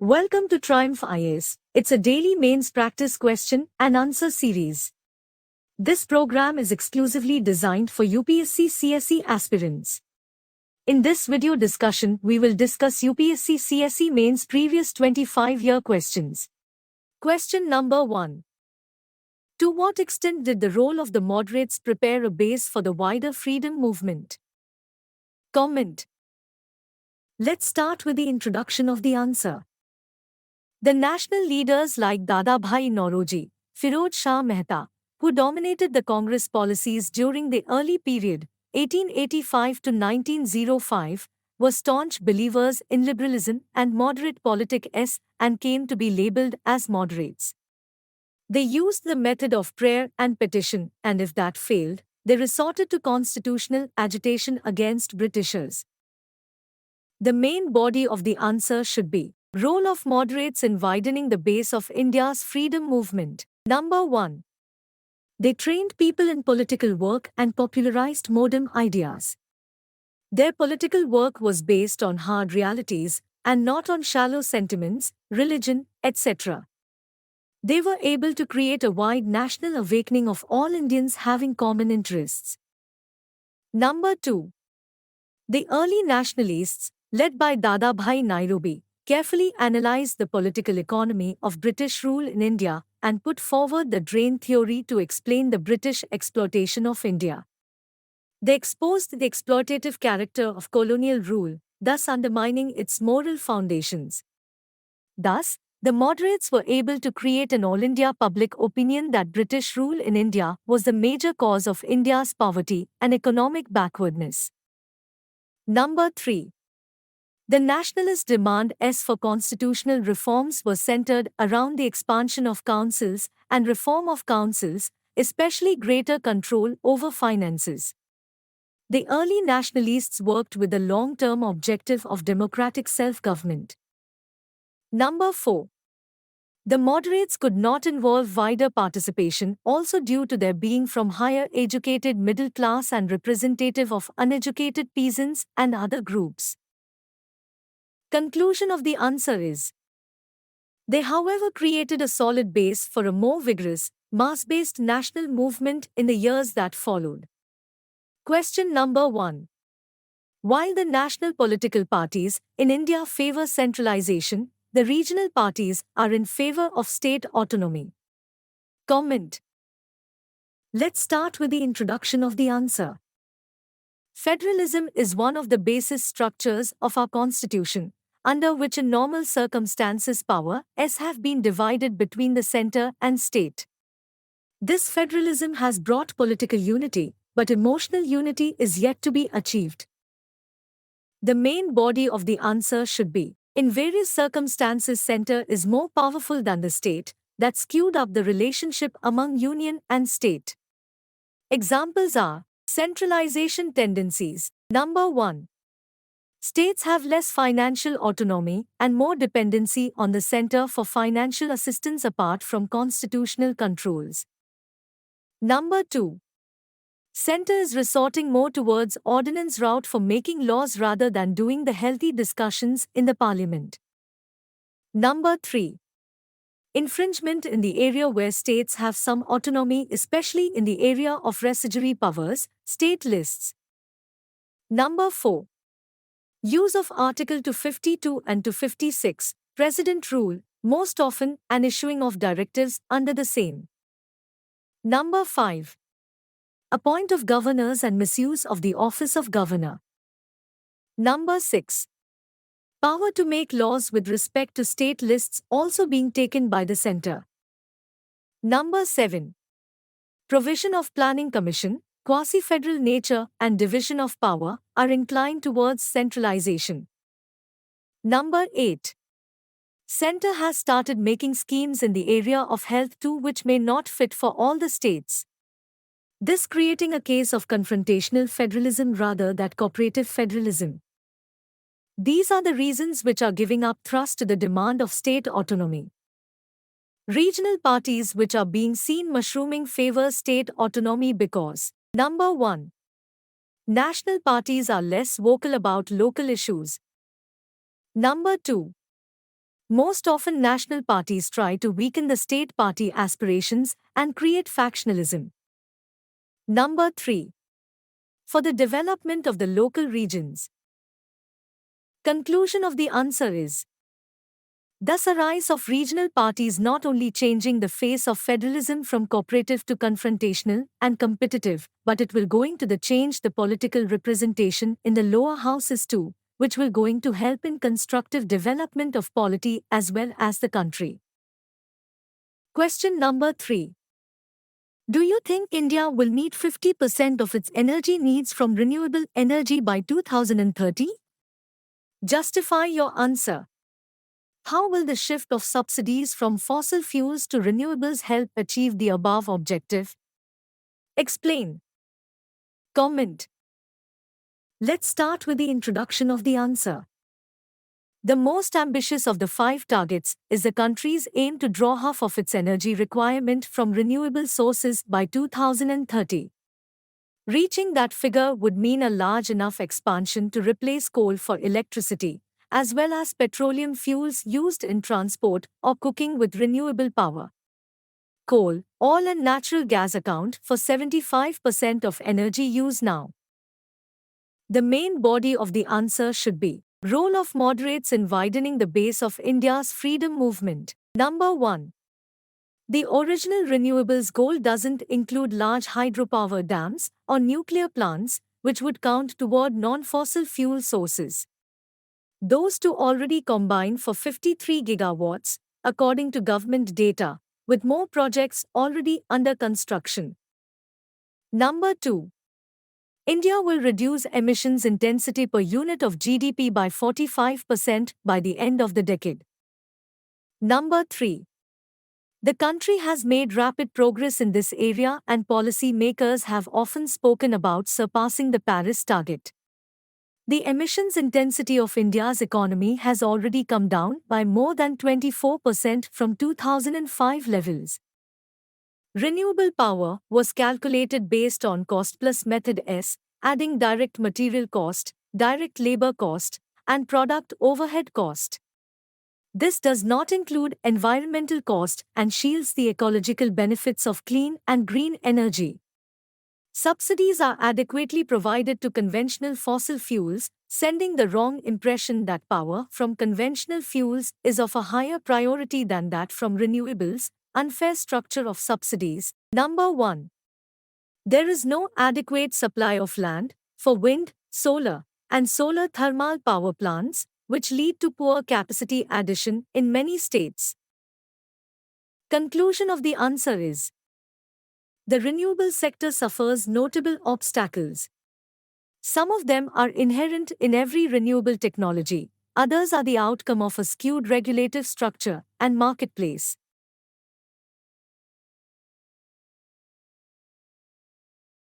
Welcome to Triumph IAS. It's a daily mains practice question and answer series. This program is exclusively designed for UPSC CSE aspirants. In this video discussion, we will discuss UPSC CSE mains previous 25-year questions. Question number 1. To what extent did the role of the moderates prepare a base for the wider freedom movement? Comment. Let's start with the introduction of the answer. The national leaders like Dadabhai Nauroji, Firoz Shah Mehta, who dominated the Congress policies during the early period, 1885 to 1905, were staunch believers in liberalism and moderate politics and came to be labeled as moderates. They used the method of prayer and petition, and if that failed, they resorted to constitutional agitation against Britishers. The main body of the answer should be role of moderates in widening the base of India's freedom movement. Number 1. They trained people in political work and popularized modern ideas. Their political work was based on hard realities and not on shallow sentiments, religion, etc. They were able to create a wide national awakening of all Indians having common interests. Number 2. The early nationalists, led by Dadabhai Nauroji, carefully analyzed the political economy of British rule in India and put forward the drain theory to explain the British exploitation of India. They exposed the exploitative character of colonial rule, thus undermining its moral foundations. Thus, the moderates were able to create an all-India public opinion that British rule in India was the major cause of India's poverty and economic backwardness. Number 3. The nationalist demand for constitutional reforms was centered around the expansion of councils and reform of councils, especially greater control over finances. The early nationalists worked with the long-term objective of democratic self-government. Number 4. The moderates could not involve wider participation, also due to their being from higher educated middle class and representative of uneducated peasants and other groups. Conclusion of the answer is: they, however, created a solid base for a more vigorous, mass-based national movement in the years that followed. Question number 1. While the national political parties in India favor centralization, the regional parties are in favor of state autonomy. Comment. Let's start with the introduction of the answer. Federalism is one of the basis structures of our constitution, under which in normal circumstances powers have been divided between the center and state. This federalism has brought political unity, but emotional unity is yet to be achieved. The main body of the answer should be: in various circumstances center is more powerful than the state, that skewed up the relationship among union and state. Examples are centralization tendencies. Number 1. States have less financial autonomy and more dependency on the center for financial assistance apart from constitutional controls. Number 2. Center is resorting more towards ordinance route for making laws rather than doing the healthy discussions in the parliament. Number 3. Infringement in the area where states have some autonomy, especially in the area of residuary powers, state lists. Number 4. Use of Article 252 and 256, President rule, most often, and issuing of directives under the same. Number 5. Appoint of governors and misuse of the office of governor. Number 6. Power to make laws with respect to state lists also being taken by the center. Number 7. Provision of planning commission, quasi-federal nature and division of power are inclined towards centralization. Number 8. Center has started making schemes in the area of health too which may not fit for all the states. This creating a case of confrontational federalism rather than cooperative federalism. These are the reasons which are giving up thrust to the demand of state autonomy. Regional parties which are being seen mushrooming favor state autonomy because: Number 1. National parties are less vocal about local issues. Number 2. Most often, national parties try to weaken the state party aspirations and create factionalism. Number 3. For the development of the local regions. Conclusion of the answer is thus a rise of regional parties not only changing the face of federalism from cooperative to confrontational and competitive, but it will going to change the political representation in the lower houses too, which will going to help in constructive development of polity as well as the country. Question number 3. Do you think India will meet 50% of its energy needs from renewable energy by 2030? Justify your answer. How will the shift of subsidies from fossil fuels to renewables help achieve the above objective? Explain. Comment. Let's start with the introduction of the answer. The most ambitious of the 5 targets is the country's aim to draw half of its energy requirement from renewable sources by 2030. Reaching that figure would mean a large enough expansion to replace coal for electricity, as well as petroleum fuels used in transport or cooking with renewable power. Coal, oil and natural gas account for 75% of energy use now. The main body of the answer should be role of moderates in widening the base of India's freedom movement. Number 1. The original renewables goal doesn't include large hydropower dams or nuclear plants, which would count toward non-fossil fuel sources. Those two already combine for 53 gigawatts, according to government data, with more projects already under construction. Number 2. India will reduce emissions intensity per unit of GDP by 45% by the end of the decade. Number 3. The country has made rapid progress in this area and policy makers have often spoken about surpassing the Paris target. The emissions intensity of India's economy has already come down by more than 24% from 2005 levels. Renewable power was calculated based on cost-plus method S, adding direct material cost, direct labor cost, and product overhead cost. This does not include environmental cost and shields the ecological benefits of clean and green energy. Subsidies are adequately provided to conventional fossil fuels, sending the wrong impression that power from conventional fuels is of a higher priority than that from renewables. Unfair structure of subsidies. Number 1. There is no adequate supply of land for wind, solar, and solar thermal power plants, which lead to poor capacity addition in many states. Conclusion of the answer is the renewable sector suffers notable obstacles. Some of them are inherent in every renewable technology, others are the outcome of a skewed regulative structure and marketplace.